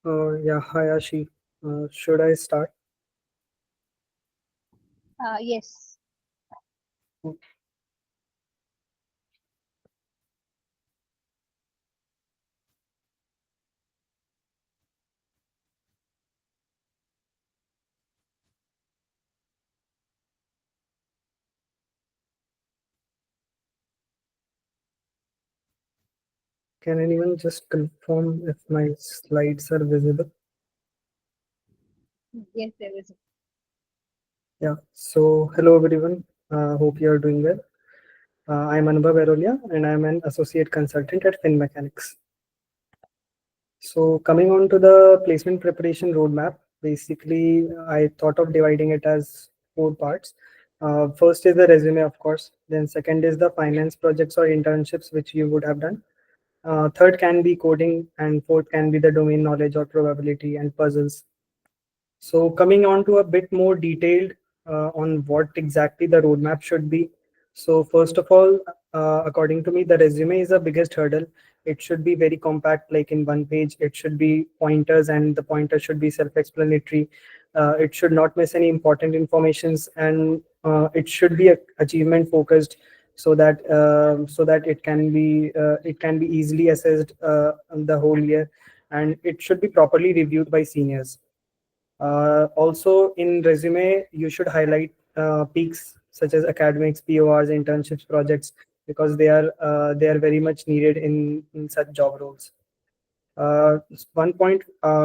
Yeah, hi Ashi. Should I start? Yes. Can anyone just confirm if my slides are visible? Yes, there is. Yeah. So, hello everyone. Hope you are doing well. I'm Anubhav Arolia and I'm an associate consultant at FinMechanics. So, coming on to the placement preparation roadmap, basically, I thought of dividing it as four parts. First is the resume, of course. Then, second is the finance projects or internships which you would have done. Third can be coding, and fourth can be the domain knowledge or probability and puzzles. So coming on to a bit more detailed on what exactly the roadmap should be. So first of all, according to me, the resume is the biggest hurdle. It should be very compact, like in one page. It should be pointers, and the pointers should be self-explanatory. It should not miss any important informations, and it should be achievement focused, so that it can be easily assessed the whole year, and it should be properly reviewed by seniors. Also, in resume, you should highlight peaks such as academics, PORs, internships, projects, because they are very much needed in such job roles. One point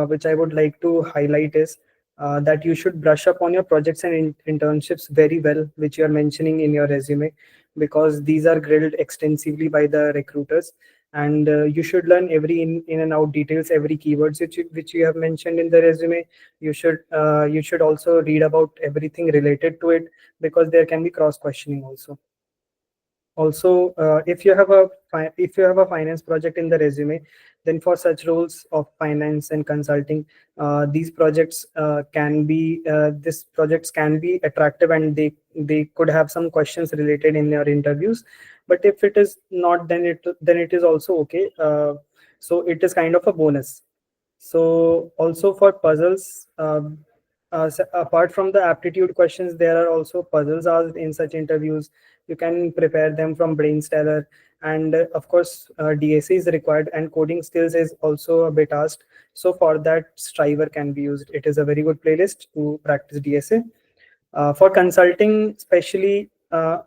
which I would like to highlight is that you should brush up on your projects and internships very well, which you are mentioning in your resume, because these are grilled extensively by the recruiters. And you should learn every in and out details, every keywords which you have mentioned in the resume. You should also read about everything related to it, because there can be cross questioning also. Also, if you have a finance project in the resume, then for such roles of finance and consulting, these projects can be attractive, and they could have some questions related in your interviews. But if it is not, then it is also okay. So it is kind of a bonus. So also for puzzles, apart from the aptitude questions, there are also puzzles asked in such interviews. You can prepare them from Brainsteller, and of course, DSA is required, and coding skills is also a bit asked. So for that, Striver can be used. It is a very good playlist to practice DSA. For consulting, especially,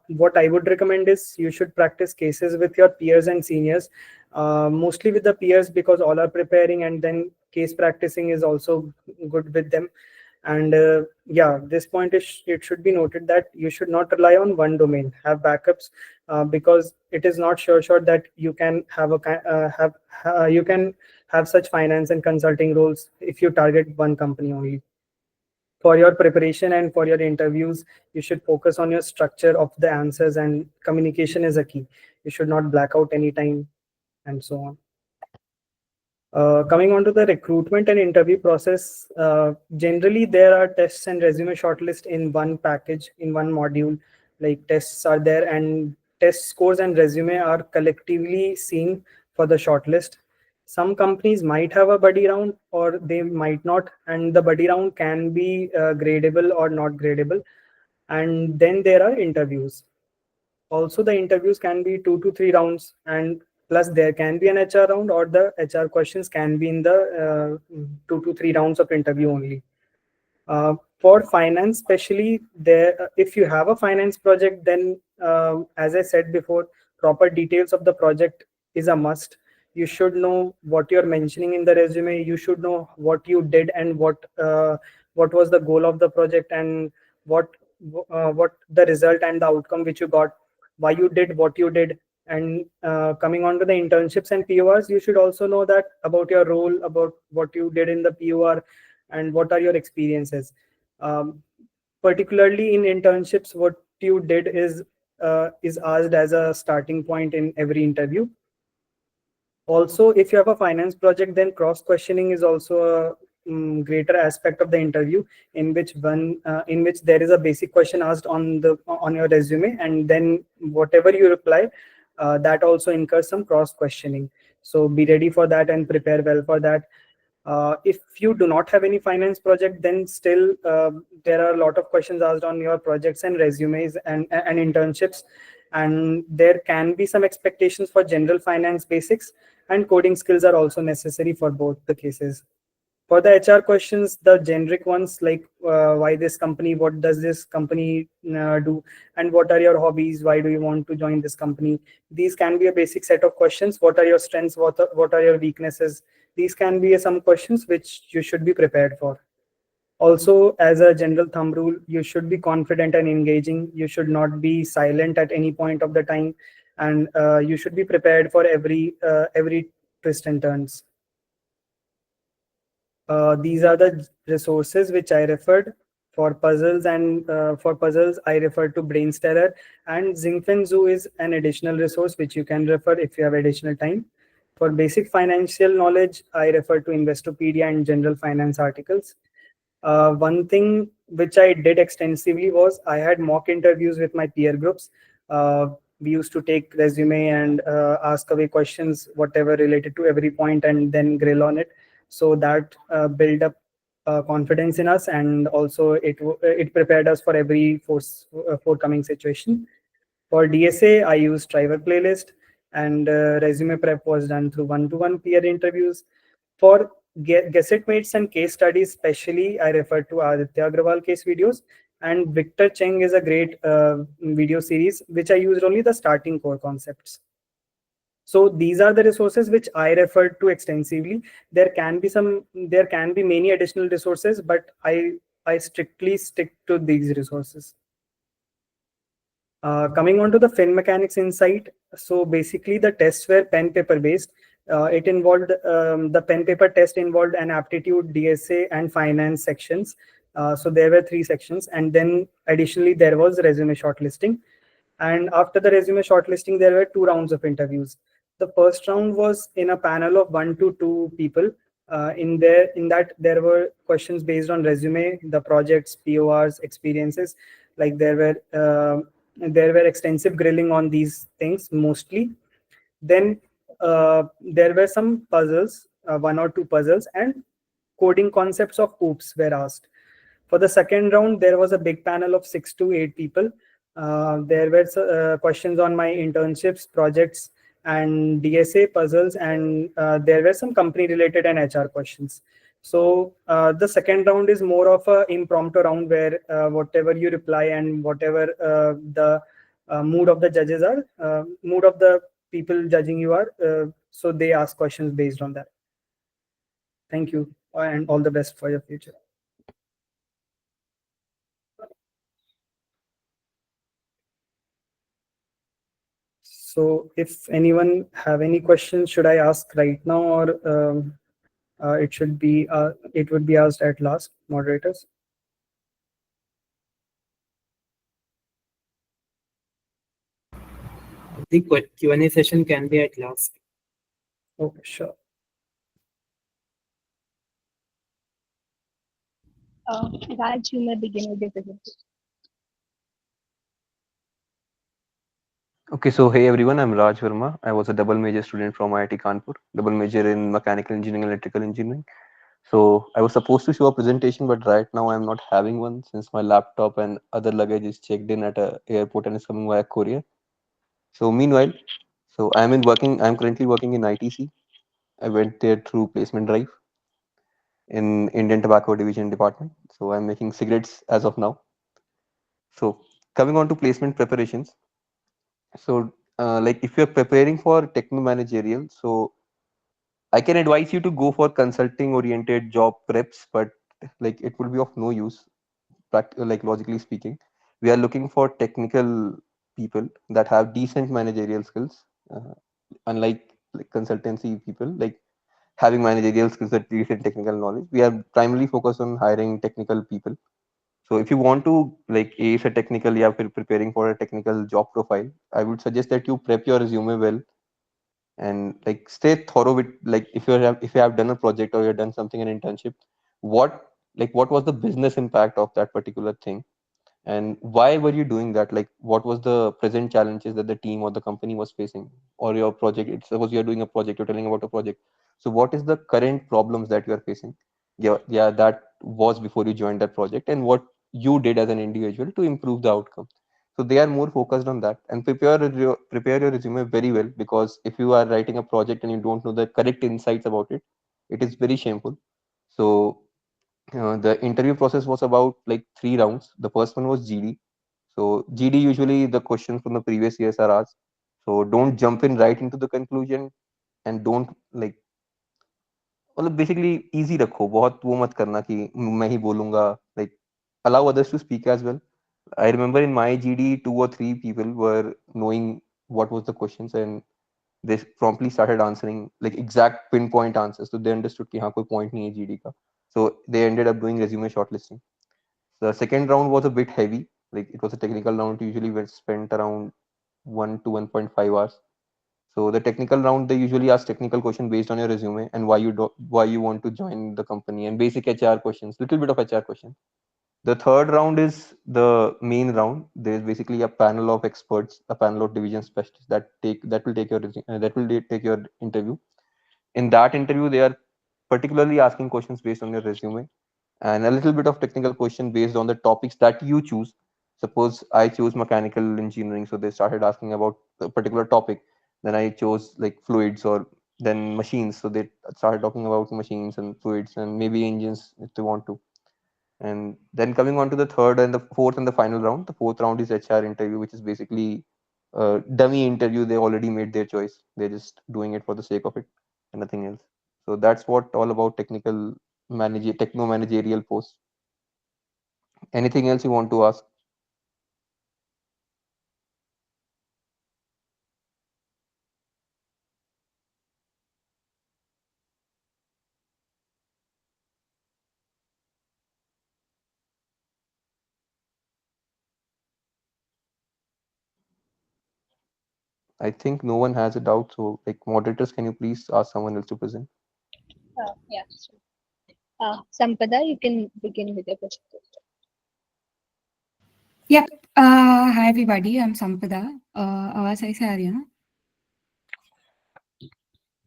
what I would recommend is you should practice cases with your peers and seniors, mostly with the peers, because all are preparing, and then case practicing is also good with them. And yeah, this point is, it should be noted that you should not rely on one domain. Have backups, because it is not sure that you can have you can have such finance and consulting roles if you target one company only. For your preparation and for your interviews, you should focus on your structure of the answers, and communication is a key. You should not black out anytime, and so on. Coming on to the recruitment and interview process, generally there are tests and resume shortlist in one package, in one module. Like tests are there, and test scores and resume are collectively seen for the shortlist. Some companies might have a buddy round, or they might not, and the buddy round can be gradable or not gradable. And then there are interviews. Also, the interviews can be 2 to 3 rounds, and plus there can be an HR round, or the HR questions can be in the 2 to 3 rounds of interview only. For finance, especially there, if you have a finance project, then as I said before, proper details of the project is a must. You should know what you're mentioning in the resume. You should know what you did, and what was the goal of the project, and what what the result and the outcome which you got, why you did what you did. And coming on to the internships and PORs, you should also know that about your role, about what you did in the POR, and what are your experiences. um, Particularly in internships, what you did is asked as a starting point in every interview. Also, if you have a finance project, then cross questioning is also a greater aspect of the interview, in which there is a basic question asked on your resume, and then whatever you reply, that also incurs some cross questioning. So be ready for that and prepare well for that. If you do not have any finance project, then still there are a lot of questions asked on your projects and resumes and internships, and there can be some expectations for general finance basics, and coding skills are also necessary for both the cases. For the HR questions, the generic ones like why this company, what does this company do, and what are your hobbies, why do you want to join this company? These can be a basic set of questions. What are your strengths? What are your weaknesses? These can be some questions which you should be prepared for. Also, as a general thumb rule, you should be confident and engaging. You should not be silent at any point of the time, and you should be prepared for every twist and turns. These are the resources which I referred for puzzles, and for puzzles I referred to Brainstarer, and Zingfen Zoo is an additional resource which you can refer if you have additional time. For basic financial knowledge, I refer to Investopedia and general finance articles. One thing which I did extensively was I had mock interviews with my peer groups. We used to take resume and ask away questions, whatever related to every point, and then grill on it. So that built up confidence in us, and also it prepared us for every forthcoming situation. For DSA, I used Triver Playlist, and resume prep was done through one-to-one peer interviews. For guessed mates and case studies, especially, I refer to Aditya Agrawal case videos, and Victor Cheng is a great video series, which I used only the starting core concepts. So these are the resources which I referred to extensively. There can be many additional resources, but I strictly stick to these resources. Coming on to the fin mechanics insight, so basically the tests were pen paper based. It involved the pen paper test involved an aptitude, DSA, and finance sections. So there were 3 sections, and then additionally there was resume shortlisting. And after the resume shortlisting, there were 2 rounds of interviews. The first round was in a panel of 1 to 2 people. In that there were questions based on resume, the projects, PORs, experiences. Like there were extensive grilling on these things mostly. Then there were some puzzles, 1 or 2 puzzles, and coding concepts of OOPS were asked. For the second round, there was a big panel of 6 to 8 people. There were questions on my internships, projects, and DSA puzzles, and there were some company related and HR questions. So the second round is more of a impromptu round where whatever you reply and whatever the mood of the judges are, mood of the people judging you are, so they ask questions based on that. Thank you, and all the best for your future. So if anyone have any questions, should I ask right now, or it would be asked at last, moderators? The Q&A session can be at last. Okay, sure. Raj, you may begin with the presentation. Okay, so hey everyone, I'm Raj Verma. I was a double major student from IIT Kanpur, double major in mechanical engineering and electrical engineering. So I was supposed to show a presentation, but right now I'm not having one since my laptop and other luggage is checked in at a airport and is coming via courier. So meanwhile, I'm currently working in ITC. I went there through placement drive in Indian Tobacco Division department. So I'm making cigarettes as of now. So coming on to placement preparations. So like if you're preparing for techno managerial, so I can advise you to go for consulting oriented job preps, but like it would be of no use, like logically speaking. We are looking for technical people that have decent managerial skills, unlike like consultancy people, like having managerial skills that decent technical knowledge. We are primarily focused on hiring technical people. So if you want to like ace a technical, yeah, preparing for a technical job profile, I would suggest that you prep your resume well and like stay thorough with like if you have done a project or you have done something an internship, what was the business impact of that particular thing, and why were you doing that? Like what was the present challenges that the team or the company was facing, or your project? Suppose you are doing a project, you're telling about a project. So what is the current problems that you are facing? Yeah, that was before you joined that project, and what you did as an individual to improve the outcome. So they are more focused on that, and prepare your resume very well, because if you are writing a project and you don't know the correct insights about it, it is very shameful. So the interview process was about like 3 rounds. The first one was GD. So GD, usually the questions from the previous years are asked. So don't jump in right into the conclusion, and don't like, मतलब basically easy रखो, बहुत वो मत करना कि मैं ही बोलूंगा, like allow others to speak as well. I remember in my GD 2 or 3 people were knowing what was the questions, and they promptly started answering like exact pinpoint answers, so they understood कि हाँ कोई point नहीं है GD का. So they ended up doing resume shortlisting. The second round was a bit heavy, like it was a technical round, usually we spent around 1 to 1.5 hours. So the technical round, they usually ask technical question based on your resume and why you want to join the company, and basic HR questions, little bit of HR question. The third round is the main round. There is basically a panel of experts, a panel of division specialists that will take your take your interview. In that interview, they are particularly asking questions based on your resume, and a little bit of technical question based on the topics that you choose. Suppose I choose mechanical engineering, so they started asking about a particular topic. Then I chose like fluids or then machines, so they started talking about machines and fluids and maybe engines if they want to. And then coming on to the third and the fourth and the final round. The fourth round is HR interview, which is basically a dummy interview. They already made their choice. They're just doing it for the sake of it and nothing else. So that's what all about techno managerial posts. Anything else you want to ask? I think no one has a doubt. So like moderators, can you please ask someone else to present? Yeah, sure. Sampada, you can begin with your presentation. Yeah. Hi everybody. I'm Sampada. आवाज सही से आ रही है ना?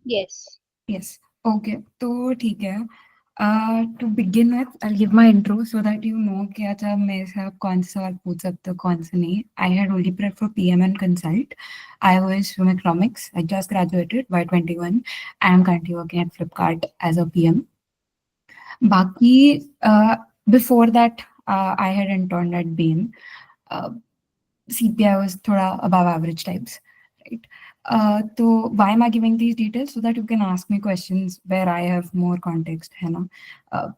Yes. Yes. Okay. तो ठीक है. To begin with, I'll give my intro so that you know कि अच्छा मेरे से आप कौन से सवाल पूछ सकते हो, कौन से नहीं. I had only prepped for PM and Consult. I was from economics. I just graduated by 21. I am currently working at Flipkart as a PM. बाकी before that, I had interned at Bain. CPI was thoda above average types, right? So why am I giving these details? So that you can ask me questions where I have more context, है ना?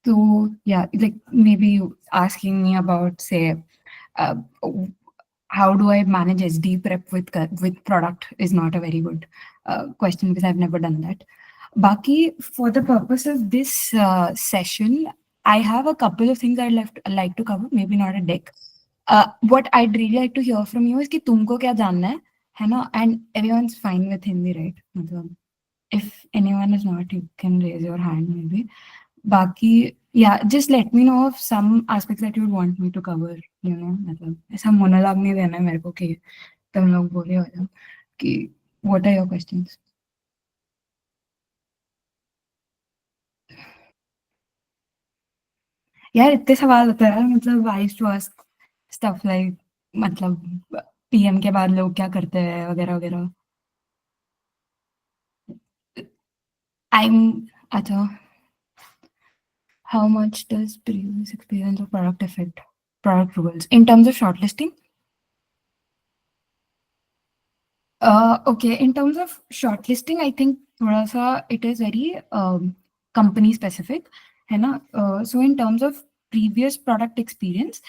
So yeah, like maybe you asking me about, say, how do I manage SD prep with product is not a very good question, because I've never done that. Baki, for the purpose of this session, I have a couple of things I'd like to cover, maybe not a deck. What I'd really like to hear from you is कि तुमको क्या जानना है ना? And everyone's fine with Hindi, right? मतलब, if anyone is not, you can raise your hand maybe. बाकी, yeah, just let me know of some aspects that you'd want me to cover, you know? मतलब ऐसा monologue नहीं देना है मेरे को कि तुम लोग बोले हो जाओ कि what are your questions? यार इतने सवाल होते हैं, मतलब I used to ask stuff like मतलब PM के बाद लोग क्या करते हैं वगैरह वगैरह. अच्छा, how much does previous experience of product affect product rules in terms of shortlisting? Okay, in terms of shortlisting, I think थोड़ा सा it is very company specific, है ना? So in terms of previous product experience,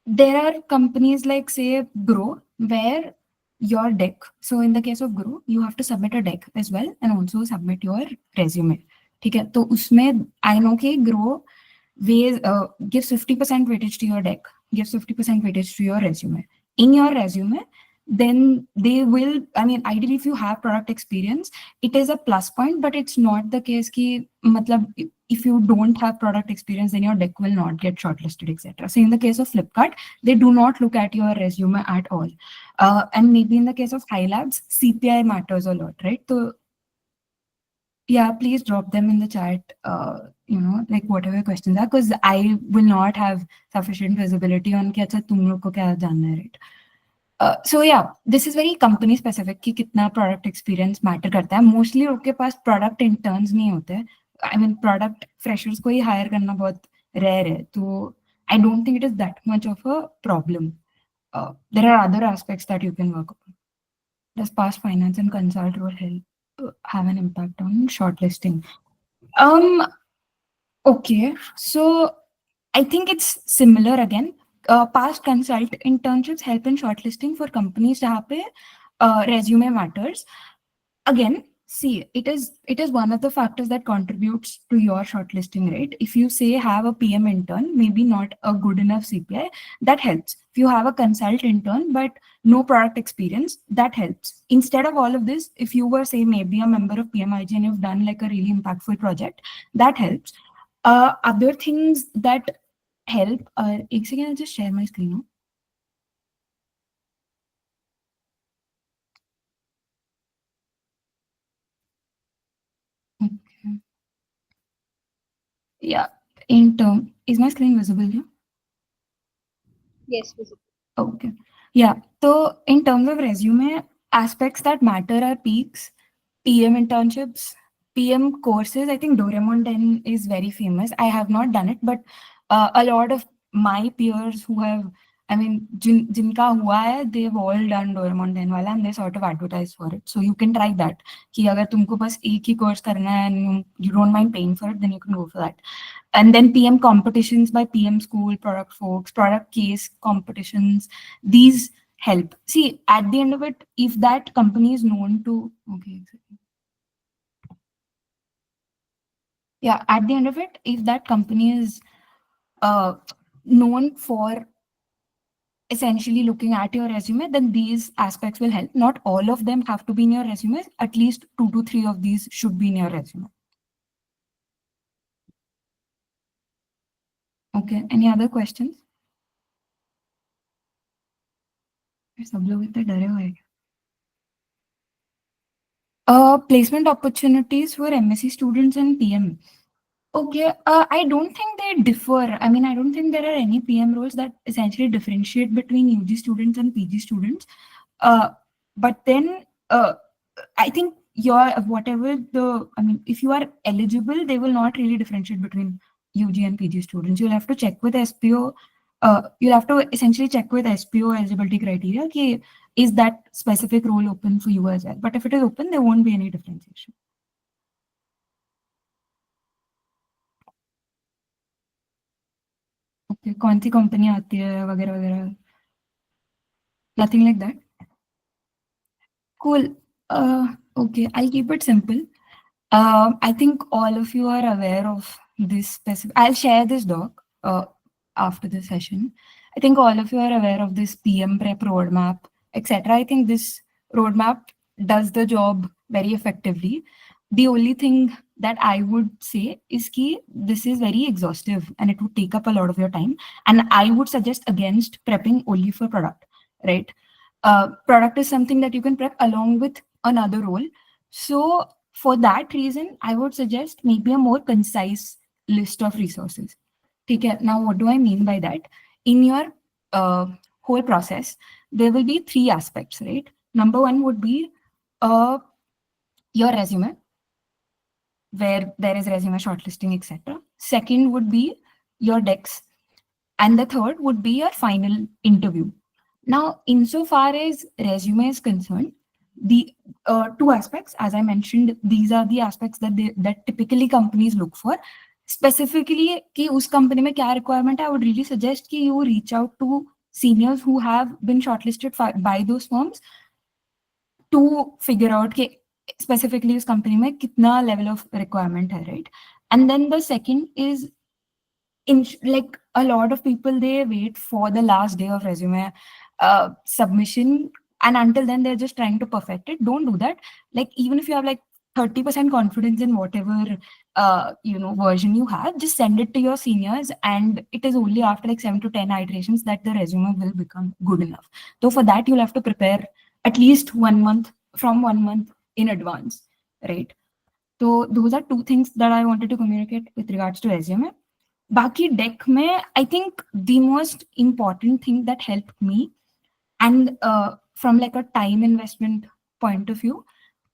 there are companies like say Grow, where your deck, so in the case of Grow, you have to submit a deck as well and also submit your resume. ठीक है, तो उसमें I know कि Grow gives 50% weightage to your deck, gives 50% weightage to your resume. In your resume, then they will, I mean, ideally if you have product experience, it is a plus point, but it's not the case कि मतलब if you don't have product experience, then your deck will not get shortlisted, etc. So in the case of Flipkart, they do not look at your resume at all. And maybe in the case of High Labs, CPI matters a lot, right? So Yeah, please drop them in the chat, like whatever questions are, because I will not have sufficient visibility on कि अच्छा तुम लोग को क्या जानना है, right? So yeah, this is very company specific कि कितना product experience matter करता है. Mostly लोग के पास product interns नहीं होते हैं. I mean product freshers को ही hire करना बहुत rare है. तो I don't think it is that much of a problem. There are other aspects that you can work on. Does past finance and consult role help have an impact on shortlisting? Okay, so I think it's similar again. Past consult internships help in shortlisting for companies जहाँ पे resume matters. Again, see, it is one of the factors that contributes to your shortlisting, right? If you say have a PM intern, maybe not a good enough CPI, that helps. If you have a consult intern but no product experience, that helps. Instead of all of this, if you were say maybe a member of PMIG and you've done like a really impactful project, that helps. Other things that help are, एक second, I'll just share my screen now. Okay. Yeah, is my screen visible here? Yes, visible. Okay. Yeah. So in terms of resume, aspects that matter are peaks, PM internships, PM courses. I think Doraemon 10 is very famous. I have not done it, but a lot of my peers who have, I mean, jinka hua hai, they've all done Doraemon 10 wala and they sort of advertise for it. So you can try that. Ki agar tumko bas ek hi course karna hai and you don't mind paying for it, then you can go for that. And then PM competitions by PM school, product folks, product case competitions, these help. See, at the end of it, if that company is known to, okay. Yeah, at the end of it, if that company is known for essentially looking at your resume, then these aspects will help. Not all of them have to be in your resume. At least 2 to 3 of these should be in your resume. Okay, any other questions? सब लोग इतने डरे हुए हैं. Placement opportunities for MSc students and PM. Okay, I don't think they differ. I mean, I don't think there are any PM roles that essentially differentiate between UG students and PG students. But then I think if you are eligible, they will not really differentiate between UG and PG students. You'll have to check with SPO. You'll have to essentially check with SPO eligibility criteria. Ki, is that specific role open for you as well? But if it is open, there won't be any differentiation. Okay, कौन सी company आती है वगैरह वगैरह? Nothing like that. Cool. Okay, I'll keep it simple. I think all of you are aware of this specific. I'll share this doc after the session. I think all of you are aware of this PM prep roadmap, etc. I think this roadmap does the job very effectively. The only thing that I would say is that this is very exhaustive and it would take up a lot of your time. And I would suggest against prepping only for product, right? Product is something that you can prep along with another role. So for that reason, I would suggest maybe a more concise list of resources. Okay, now what do I mean by that? In your whole process, there will be 3 aspects, right? Number 1 would be your resume, where there is resume shortlisting, etc. Second would be your decks. And the third would be your final interview. Now, insofar as resume is concerned, the 2 aspects, as I mentioned, these are the aspects that typically companies look for. Specifically, कि उस company में क्या requirement है, I would really suggest कि you reach out to seniors who have been shortlisted by those firms to figure out कि specifically उस company में कितना level of requirement है, right? And then the second is like a lot of people, they wait for the last day of resume submission, and until then they're just trying to perfect it. Don't do that. Like, even if you have like 30% confidence in whatever version you have, just send it to your seniors, and it is only after like 7 to 10 iterations that the resume will become good enough. So for that, you'll have to prepare at least 1 month in advance, right? So those are two things that I wanted to communicate with regards to resume. Baki deck mein, I think the most important thing that helped me, and from like a time investment point of view,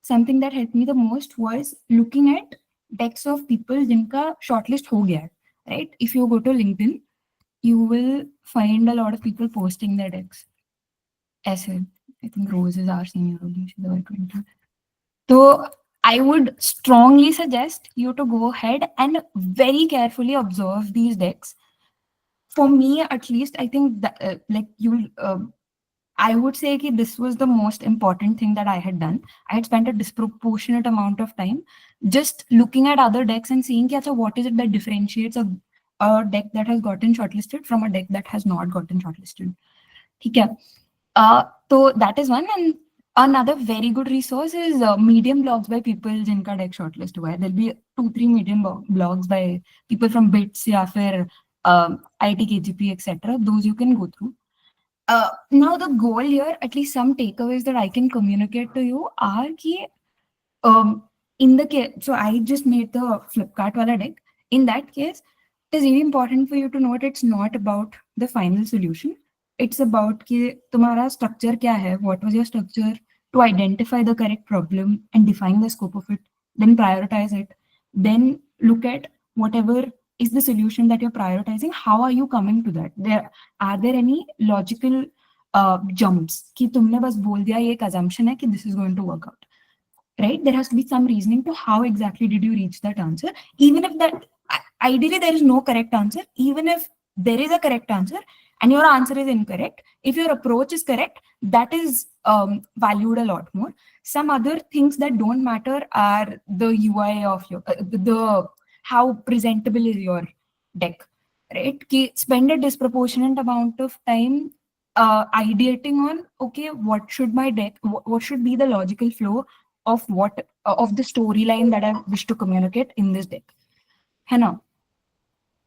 something that helped me the most was looking at decks of people jinka shortlist ho gaya hai, right? If you go to LinkedIn, you will find a lot of people posting their decks. Essay, I think Rose is our senior only, she's about 20. So I would strongly suggest you to go ahead and very carefully observe these decks. For me, at least, I think that like you, I would say that this was the most important thing that I had done. I had spent a disproportionate amount of time just looking at other decks and seeing कि, what is it that differentiates a deck that has gotten shortlisted from a deck that has not gotten shortlisted. Okay. So that is one. And another very good resource is Medium blogs by people jinka deck shortlist hua hai. There'll be 2-3 Medium blogs by people from BITS या फिर IT KGP etc. Those you can go through. Now the goal here, at least some takeaways that I can communicate to you are ki, in the case, so I just made the Flipkart wala deck. In that case, it is really important for you to note it's not about the final solution. It's about कि तुम्हारा structure क्या है, what was your structure, to identify the correct problem and define the scope of it, then prioritize it, then look at whatever is the solution that you're prioritizing, how are you coming to that? Are there any logical jumps कि तुमने बस बोल दिया ये एक assumption है कि this is going to work out, right? There has to be some reasoning to how exactly did you reach that answer, even if that ideally there is no correct answer, even if there is a correct answer and your answer is incorrect, if your approach is correct, that is valued a lot more. Some other things that don't matter are the UI of your the how presentable is your deck, right? Ki spend a disproportionate amount of time ideating on, okay, what should my deck, what should be the logical flow of what of the storyline that I wish to communicate in this deck. है ना?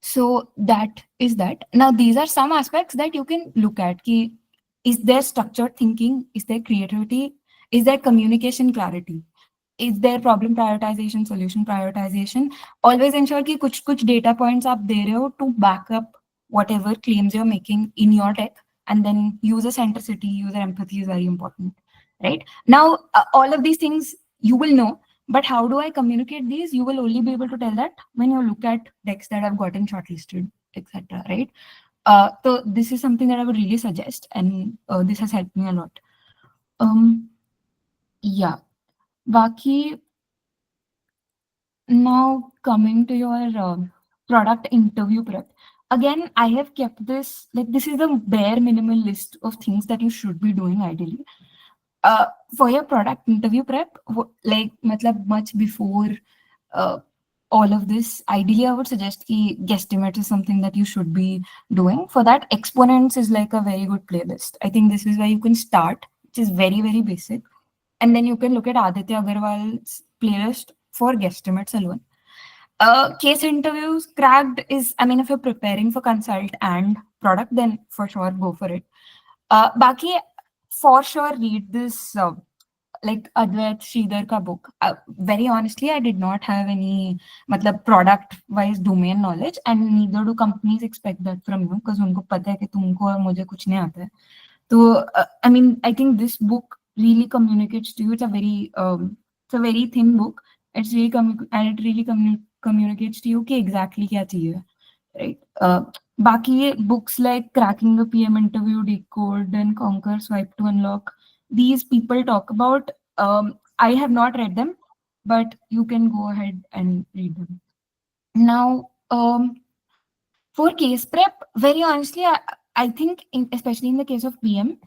So that is that. Now these are some aspects that you can look at. Ki, is there structured thinking? Is there creativity? Is there communication clarity? Is there problem prioritization, solution prioritization? Always ensure कि कुछ data points आप दे रहे हो to back up whatever claims you're making in your deck, and then user centricity, user empathy is very important, right? Now, all of these things you will know, but how do I communicate these? You will only be able to tell that when you look at decks that have gotten shortlisted, etc., right? So this is something that I would really suggest, and this has helped me a lot. Yeah. Baki, now coming to your product interview prep. Again, I have kept this, like this is the bare minimal list of things that you should be doing ideally. For your product interview prep, like matlab much before all of this, ideally I would suggest ki guesstimate is something that you should be doing. For that, Exponents is like a very good playlist. I think this is where you can start, which is very, very basic. And then you can look at Aditya Agarwal's playlist for guesstimates alone. Case interviews, cracked is, I mean, if you're preparing for consult and product, then for sure go for it. Baki, for sure read this like Advait Sridhar ka book. Very honestly, I did not have any product-wise domain knowledge, and neither do companies expect that from you because unko pata hai ki tumko aur mujhe kuch nahi aata hai. So, I mean, I think this book really communicates to you. It's a very thin book. It's really and it really communicates to you कि exactly क्या चाहिए, right? बाकी books like Cracking the PM Interview, Decode and Conquer, Swipe to Unlock, these people talk about. I have not read them, but you can go ahead and read them. Now, for case prep, very honestly, I think especially in the case of PM,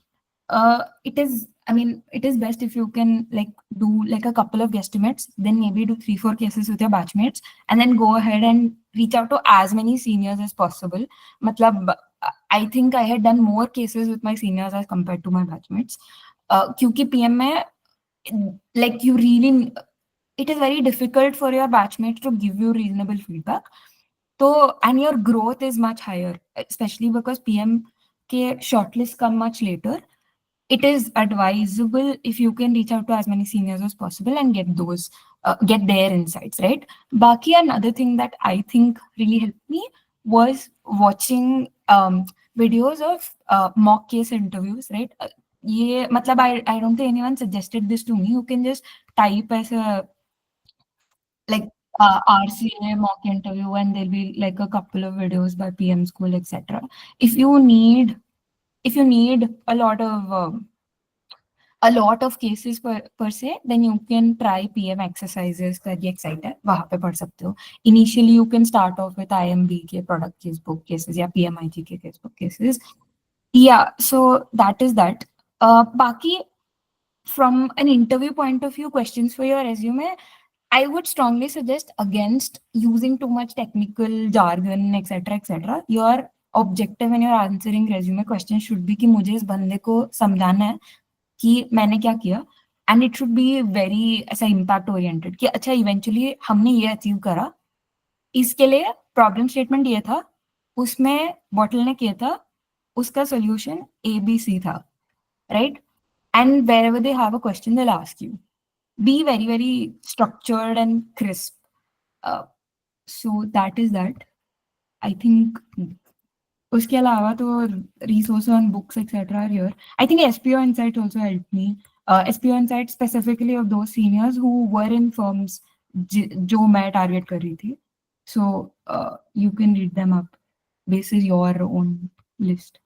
it is best if you can like do like a couple of guesstimates, then maybe do 3-4 cases with your batchmates, and then go ahead and reach out to as many seniors as possible. I think I had done more cases with my seniors as compared to my batchmates. Kyunki PM mein, like you really, it is very difficult for your batchmates to give you reasonable feedback. So, and your growth is much higher, especially because PM ke shortlist come much later. it is advisable if you can reach out to as many seniors as possible and get those, get their insights, right? Baki, another thing that I think really helped me was watching videos of mock case interviews, right? ये मतलब I don't think anyone suggested this to me. You can just type as a like RCA mock interview, and there'll be like a couple of videos by PM School, etc. If you need a lot of cases per se, then you can try PM exercises that excite है, वहाँ पे पढ़ सकते हो. Initially, you can start off with IMB के product case book cases या PMIG के case book cases. Yeah, so that is that. बाकी, from an interview point of view, questions for your resume, I would strongly suggest against using too much technical jargon, etc., etc. Your objective when you're answering resume questions should be कि मुझे इस बंदे को समझाना है कि मैंने क्या किया, and it should be very ऐसा इम्पैक्ट ओरिएंटेड कि अच्छा इवेंचुअली हमने ये अचीव करा, इसके लिए प्रॉब्लम स्टेटमेंट ये था, उसमें बॉटलनेक ये था, उसका सोल्यूशन ABC था, right? And wherever they have a question, they'll ask you. Be very, very structured and crisp. So that is that. I think उसके अलावा तो resources on books etc. are here. I think SPO Insight also helped me. SPO Insight specifically of those seniors who were in firms जो मैं target कर रही थी. So you can read them up. This is your own list.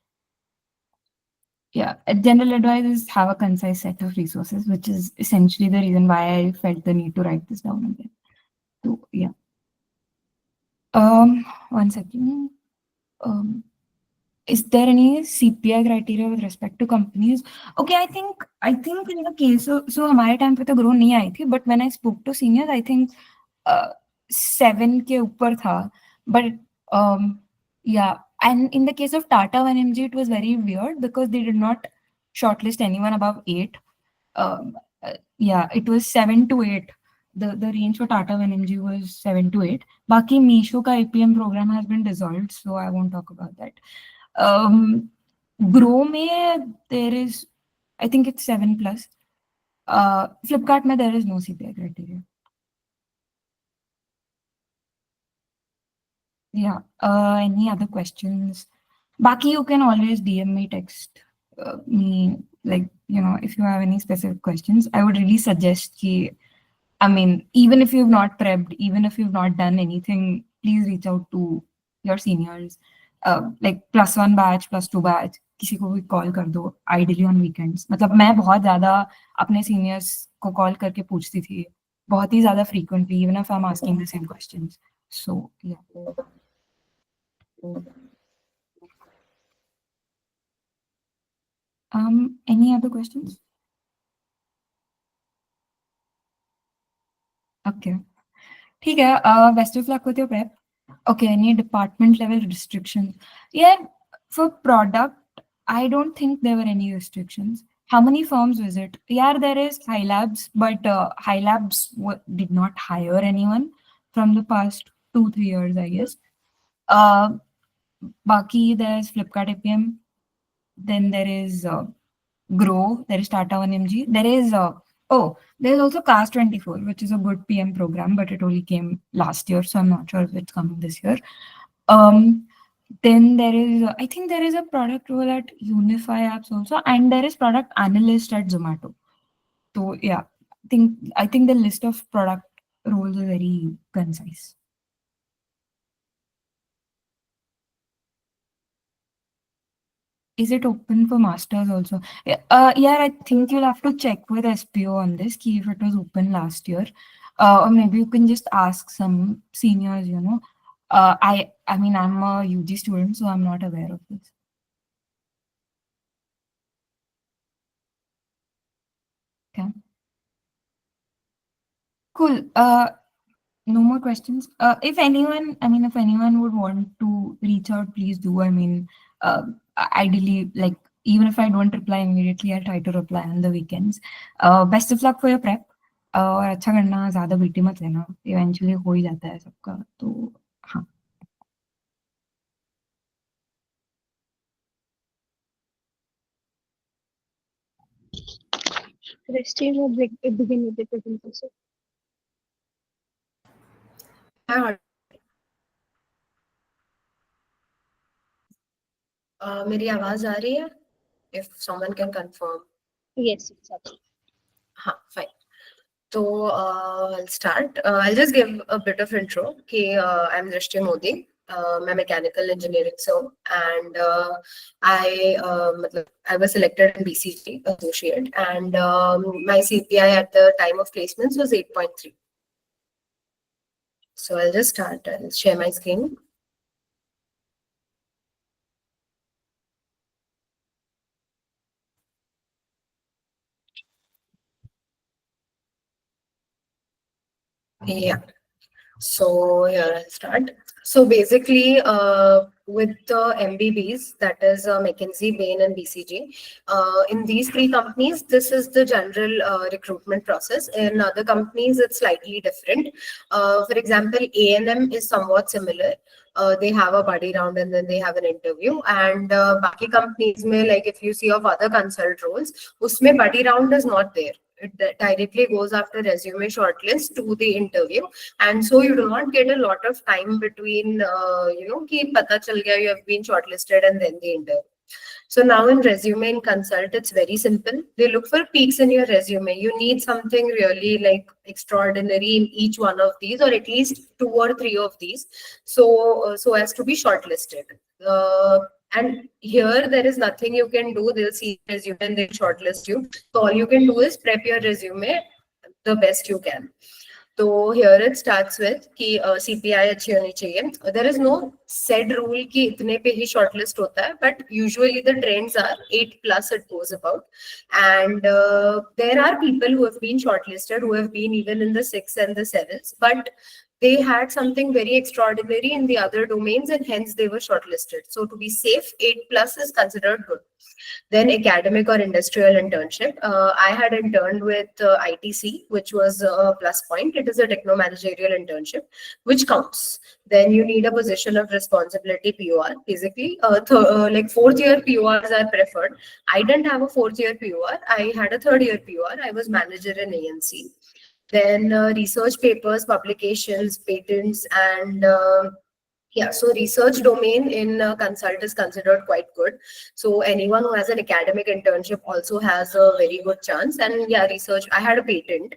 Yeah, general advice is have a concise set of resources, which is essentially the reason why I felt the need to write this down again. So yeah. 1 second. Is there any CPI criteria with respect to companies? Okay, I think in the case of, so हमारे time पे तो grow नहीं आई थी, but when I spoke to seniors, I think 7 के ऊपर था, but yeah, and in the case of Tata 1mg, it was very weird because they did not shortlist anyone above 8. Yeah, it was 7 to 8. The range for Tata 1mg was 7 to 8. Baki Misho ka APM program has been dissolved, so I won't talk about that. Grow में there is, I think it's 7+. Flipkart में there is no CPI criteria. Yeah. Any other questions? Baki, you can always DM me, text me, like, you know, if you have any specific questions. I would really suggest ki, I mean, even if you've not prepped, even if you've not done anything, please reach out to your seniors. Like +1 batch, +2 batch, किसी को भी call कर दो, ideally on weekends. मतलब मैं बहुत ज़्यादा अपने seniors को कॉल करके पूछती थी, बहुत ही ज़्यादा frequently, even if I'm asking the same questions. So yeah. Any other questions? Okay. ठीक है. Best of luck with your prep. Okay, any department level restrictions? Yeah, for product, I don't think there were any restrictions. How many firms visit? Yeah, there is High Labs, but High Labs did not hire anyone from the past 2-3 years, I guess. Baki, there's Flipkart APM. Then there is Grow. There is Tata 1mg. There is there's also CAS 24, which is a good PM program, but it only came last year, so I'm not sure if it's coming this year. Then there is, I think there is a product role at Unify Apps also, and there is product analyst at Zomato. So yeah, I think the list of product roles is very concise. Is it open for masters also? Yeah, I think you'll have to check with SPO on this, if it was open last year. Or maybe you can just ask some seniors, you know. I mean, I'm a UG student, so I'm not aware of this. Okay. Cool. No more questions. If anyone would want to reach out, please do. I mean, ideally, like, even if I don't reply immediately, I'll try to reply on the weekends. Best of luck for your prep. और अच्छा करना, ज़्यादा BT मत लेना. Eventually हो ही जाता है सबका. तो हाँ. Rest team will begin with the presentation. मेरी आवाज आ रही है? If someone can confirm. Yes, it's up. Fine. So I'll start. I'll just give a bit of intro. I'm Drishti Modi. I'm a mechanical engineering firm, and I was selected in BCG associate, and my CPI at the time of placements was 8.3. So I'll just start. I'll share my screen. Yeah. So here I'll start. So basically, with the MBBs, that is McKinsey, Bain, and BCG, in these three companies, this is the general recruitment process. In other companies, it's slightly different. For example, A&M is somewhat similar. They have a buddy round and then they have an interview. And बाकी companies में, like if you see of other consult roles, उसमें buddy round is not there. It directly goes after resume shortlist to the interview, and so you do not get a lot of time between कि पता चल गया you have been shortlisted and then the interview. So now in resume and consult, it's very simple. They look for peaks in your resume. You need something really like extraordinary in each one of these, or at least 2 or 3 of these, so as to be shortlisted. And here there is nothing you can do. They'll see resume and they'll shortlist you. So all you can do is prep your resume the best you can. So here it starts with कि CPI अच्छी होनी चाहिए. There is no said rule कि इतने पे ही shortlist होता है, but usually the trends are 8+ it goes about. And there are people who have been shortlisted who have been even in the 6 and the 7s, but they had something very extraordinary in the other domains and hence they were shortlisted. So to be safe, 8+ is considered good. Then academic or industrial internship. I had interned with ITC, which was a plus point. It is a techno-managerial internship, which counts. Then you need a position of responsibility POR. Basically, like 4th year PORs are preferred. I didn't have a 4th year POR. I had a 3rd year POR. I was manager in ANC. Then research papers, publications, patents, and so research domain in consult is considered quite good. So anyone who has an academic internship also has a very good chance. And research, I had a patent.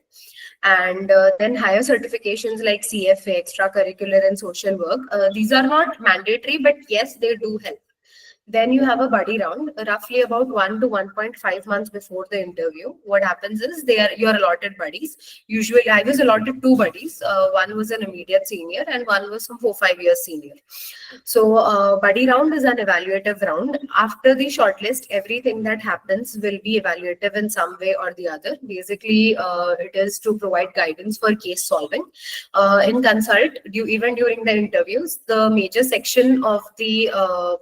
And then higher certifications like CFA, extracurricular and social work. These are not mandatory, but yes, they do help. Then you have a buddy round, roughly about 1 to 1.5 months before the interview. What happens is you're allotted buddies. Usually, I was allotted 2 buddies. One was an immediate senior and one was some 4-5 years senior. So buddy round is an evaluative round. After the shortlist, everything that happens will be evaluative in some way or the other. Basically, it is to provide guidance for case solving. In consult, even during the interviews, the major section of the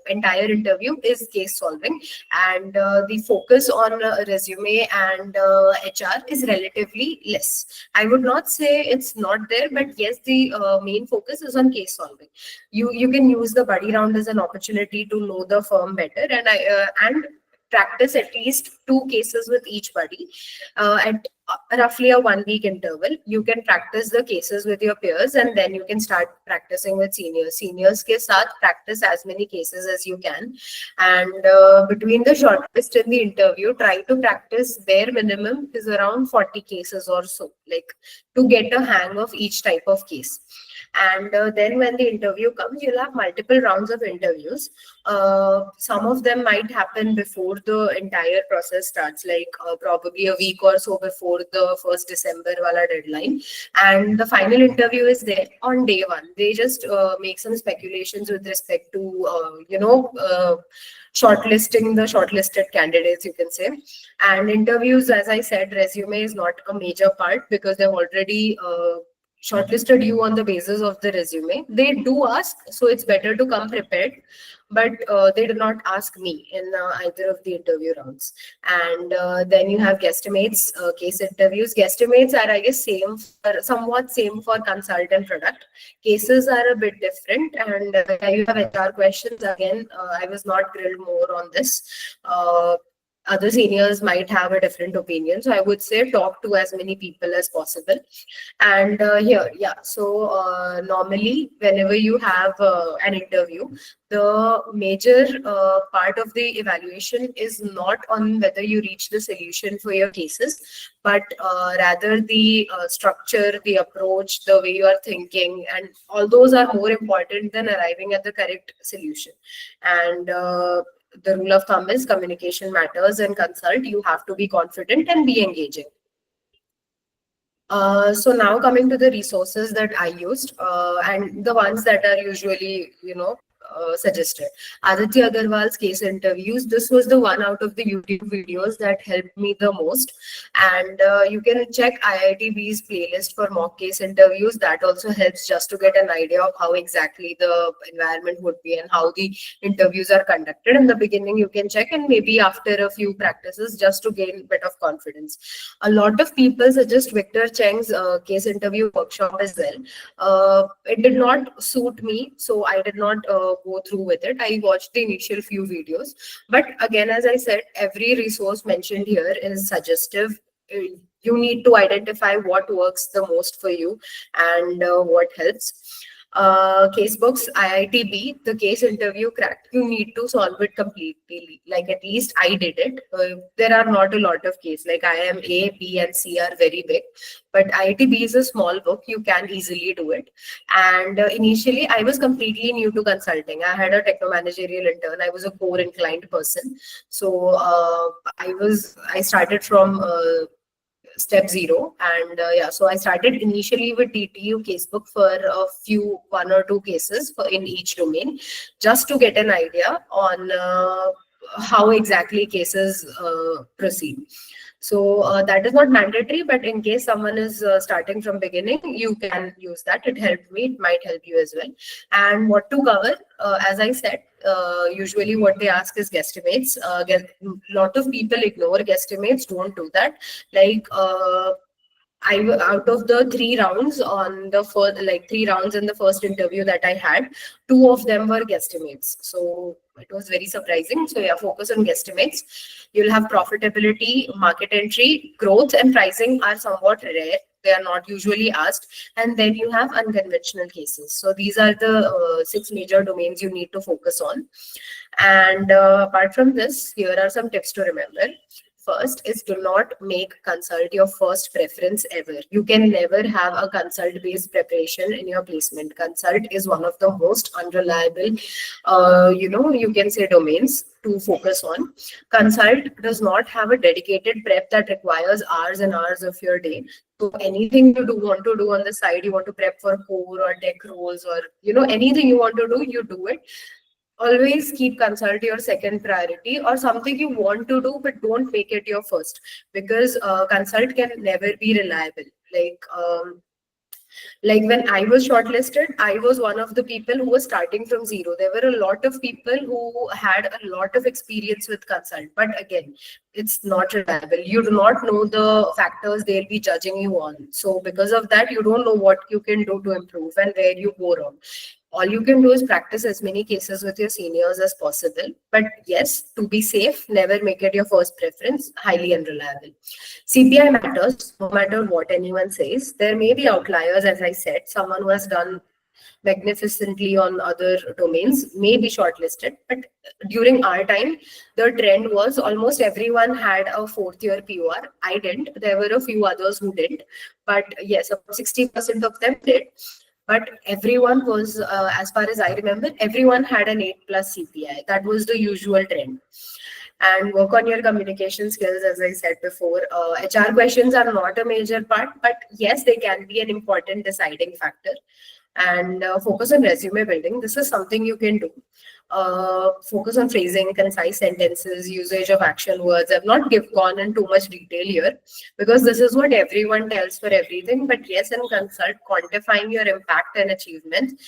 entire interview is case solving, and the focus on resume and HR is relatively less. I would not say it's not there, but yes, the main focus is on case solving. You can use the buddy round as an opportunity to know the firm better and practice at least 2 cases with each buddy at roughly a 1-week interval. You can practice the cases with your peers and then you can start practicing with seniors. Seniors ke saath practice as many cases as you can. And between the shortlist and the interview, try to practice bare minimum is around 40 cases or so, like to get a hang of each type of case. And then when the interview comes, you'll have multiple rounds of interviews. Some of them might happen before the entire process starts, like probably a week or so before the 1st December wala deadline. And the final interview is there on day 1. They just make some speculations with respect to, shortlisting the shortlisted candidates, you can say. And interviews, as I said, resume is not a major part because they've already shortlisted you on the basis of the resume. They do ask, so it's better to come prepared, but they do not ask me in either of the interview rounds. And then you have guesstimates, case interviews. Guesstimates are, I guess, somewhat same for consult and product. Cases are a bit different, and you have HR questions. Again, I was not grilled more on this. other seniors might have a different opinion. So I would say talk to as many people as possible. And normally whenever you have an interview, the major part of the evaluation is not on whether you reach the solution for your cases, but rather the structure, the approach, the way you are thinking, and all those are more important than arriving at the correct solution. And the rule of thumb is communication matters and consult. You have to be confident and be engaging. So now coming to the resources that I used and the ones that are usually, suggested. Aditya Agarwal's case interviews. This was the one out of the YouTube videos that helped me the most. And you can check IITB's playlist for mock case interviews. That also helps just to get an idea of how exactly the environment would be and how the interviews are conducted. In the beginning, you can check, and maybe after a few practices, just to gain a bit of confidence. A lot of people suggest Victor Cheng's case interview workshop as well. It did not suit me, so I did not go through with it. I watched the initial few videos, but again, as I said, every resource mentioned here is suggestive. You need to identify what works the most for you and what helps. Casebooks, IITB, the case interview cracked. You need to solve it completely. Like, at least I did it. There are not a lot of cases. Like IIM A, B, and C are very big, but IITB is a small book. You can easily do it. And initially, I was completely new to consulting. I had a techno-managerial intern. I was a core inclined person. So I started from step 0, and so I started initially with TTU casebook for a few, 1 or 2 cases in each domain, just to get an idea on how exactly cases proceed. So that is not mandatory, but in case someone is starting from beginning, you can use that. It helped me, it might help you as well. And what to cover, as I said, usually what they ask is guesstimates. A lot of people ignore guesstimates, don't do that. Like out of the 3 rounds on the first, 3 rounds in the first interview that I had, 2 of them were guesstimates. So it was very surprising. So yeah, focus on guesstimates. You'll have profitability, market entry, growth, and pricing are somewhat rare. They are not usually asked. And then you have unconventional cases. So these are the 6 major domains you need to focus on. And apart from this, here are some tips to remember. First is, do not make consult your first preference ever. You can never have a consult-based preparation in your placement. Consult is one of the most unreliable, you can say, domains to focus on. Consult does not have a dedicated prep that requires hours and hours of your day. So anything you want to do on the side, you want to prep for core or tech roles, or anything you want to do, you do it. Always keep consult your second priority, or something you want to do, but don't make it your first, because consult can never be reliable. Like when I was shortlisted, I was one of the people who was starting from 0. There were a lot of people who had a lot of experience with consult, but again, it's not reliable. You do not know the factors they'll be judging you on. So because of that, you don't know what you can do to improve and where you go wrong. All you can do is practice as many cases with your seniors as possible. But yes, to be safe, never make it your first preference. Highly unreliable. CPI matters, no matter what anyone says. There may be outliers, as I said. Someone who has done magnificently on other domains may be shortlisted. But during our time, the trend was almost everyone had a 4th year POR. I didn't. There were a few others who didn't. But yes, about 60% of them did. But everyone was, as far as I remember, everyone had an 8+ CPI. That was the usual trend. And work on your communication skills, as I said before. HR questions are not a major part, but yes, they can be an important deciding factor. And focus on resume building. This is something you can do. Focus on phrasing, concise sentences, usage of action words. I've not gone in too much detail here, because this is what everyone tells for everything. But yes, in consult, quantifying your impact and achievement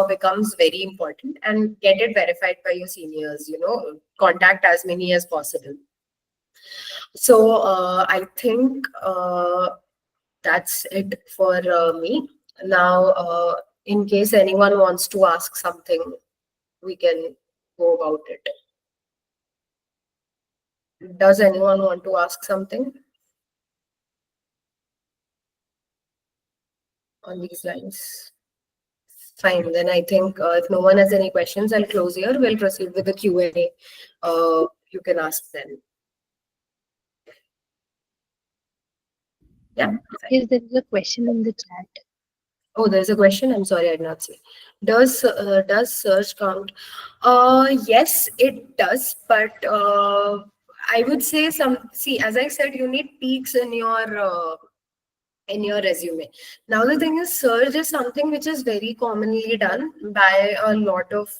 becomes very important, and get it verified by your seniors. Contact as many as possible. So I think that's it for me. Now, in case anyone wants to ask something, we can go about it. Does anyone want to ask something on these lines? Fine, then I think if no one has any questions, I'll close here. We'll proceed with the Q&A. You can ask then. Yeah. Yes, there is a question in the chat. Oh, there's a question. I'm sorry, I did not see. Does search count? Yes, it does, but I would say see, as I said, you need peaks in your resume. Now the thing is, search is something which is very commonly done by a lot of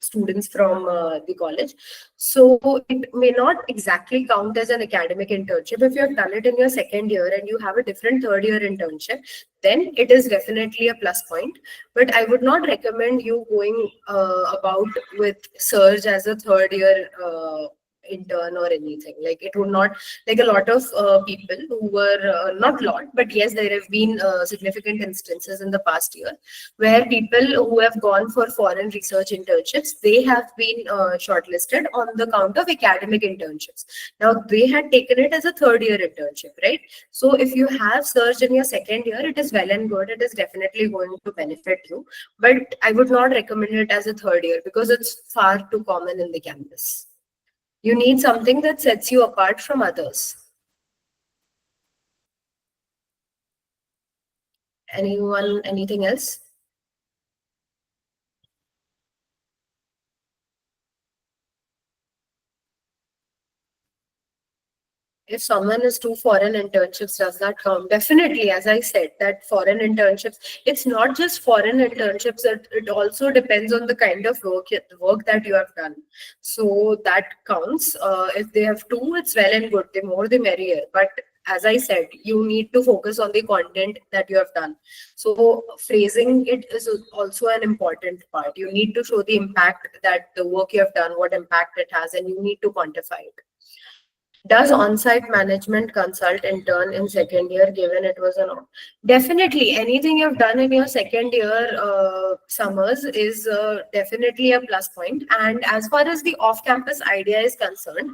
students from the college. So it may not exactly count as an academic internship. If you have done it in your second year and you have a different third year internship, then it is definitely a plus point. But I would not recommend you going about with search as a third year intern or anything. Like it would not, like a lot of people who were not lot, but yes, there have been significant instances in the past year where people who have gone for foreign research internships, they have been shortlisted on the count of academic internships. Now they had taken it as a third year internship, right? So if you have searched in your second year, it is well and good. It is definitely going to benefit you, but I would not recommend it as a third year because it's far too common in the campus. You need something that sets you apart from others. Anyone, anything else? If someone is to foreign internships, does that count? Definitely, as I said, that foreign internships, it's not just foreign internships, it also depends on the kind of work that you have done. So that counts. If they have two, it's well and good. The more the merrier. But as I said, you need to focus on the content that you have done. So phrasing it is also an important part. You need to show the impact that the work you have done, what impact it has, and you need to quantify it. Does on-site management consult intern in second year, given it was an definitely anything you've done in your second year summers is definitely a plus point. And as far as the off-campus idea is concerned,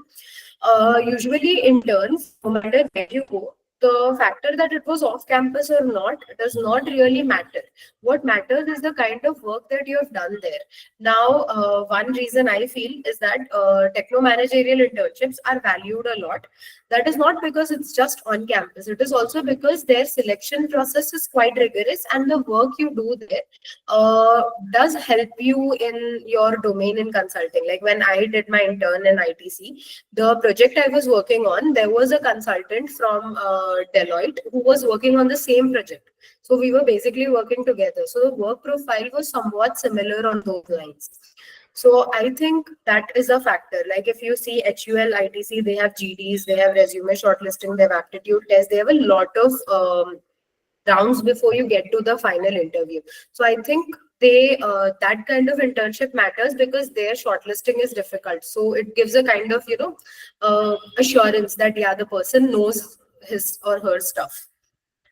usually interns, no matter where you go, the factor that it was off campus or not does not really matter. What matters is the kind of work that you have done there. Now, one reason I feel is that techno-managerial internships are valued a lot. That is not because it's just on campus. It is also because their selection process is quite rigorous and the work you do there does help you in your domain in consulting. Like when I did my intern in ITC, the project I was working on, there was a consultant from Deloitte who was working on the same project. So we were basically working together. So the work profile was somewhat similar on those lines. So I think that is a factor. Like if you see HUL, ITC, they have GDs, they have resume shortlisting, they have aptitude tests, they have a lot of rounds before you get to the final interview. So I think they that kind of internship matters because their shortlisting is difficult. So it gives a kind of assurance that yeah, the person knows his or her stuff,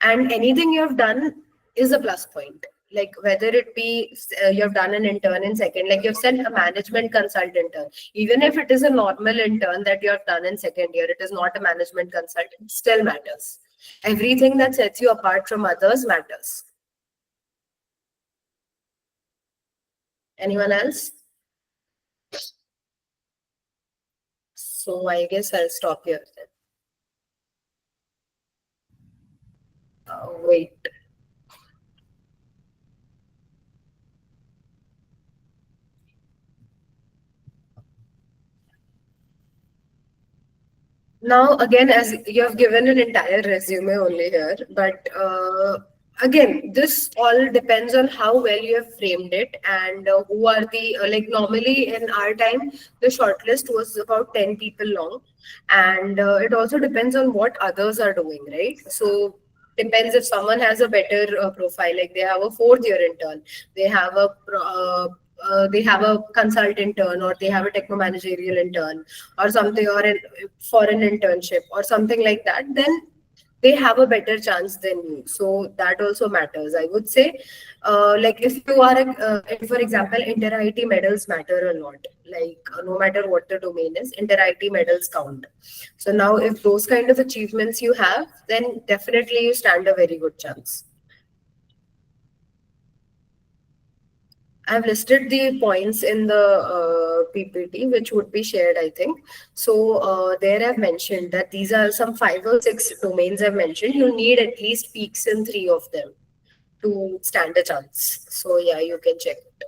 and anything you have done is a plus point. Like whether it be you have done an intern in second, like you've said a management consultant intern, even if it is a normal intern that you have done in second year, it is not a management consultant, still matters. Everything that sets you apart from others matters. Anyone else? So I guess I'll stop here then. Wait. Now, again, as you have given an entire resume only here, but again, this all depends on how well you have framed it and who are the, like normally in our time, the shortlist was about 10 people long, and it also depends on what others are doing, right? So depends if someone has a better profile, like they have a fourth year intern, they have a consult intern, or they have a techno managerial intern or something, or for an internship or something like that, then they have a better chance than you. So that also matters, I would say. Like if you are, for example, inter-IT medals matter a lot. Like no matter what the domain is, inter-IT medals count. So now if those kind of achievements you have, then definitely you stand a very good chance. I've listed the points in the PPT, which would be shared, I think. So there I've mentioned that these are some 5 or 6 domains I've mentioned. You need at least peaks in 3 of them to stand a chance. So yeah, you can check it.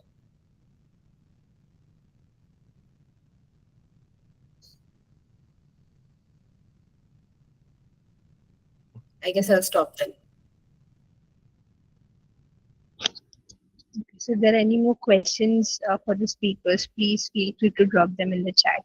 I guess I'll stop then. So if there are any more questions for the speakers, please feel free to drop them in the chat.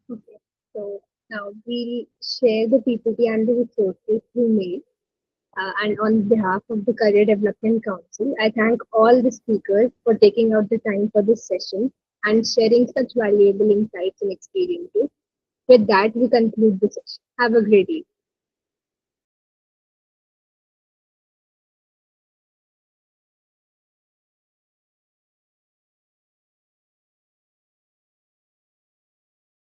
Okay, so now we'll share the PPT and the resources we made. And on behalf of the Career Development Council, I thank all the speakers for taking out the time for this session and sharing such valuable insights and experiences. With that, we conclude the session. Have a great evening.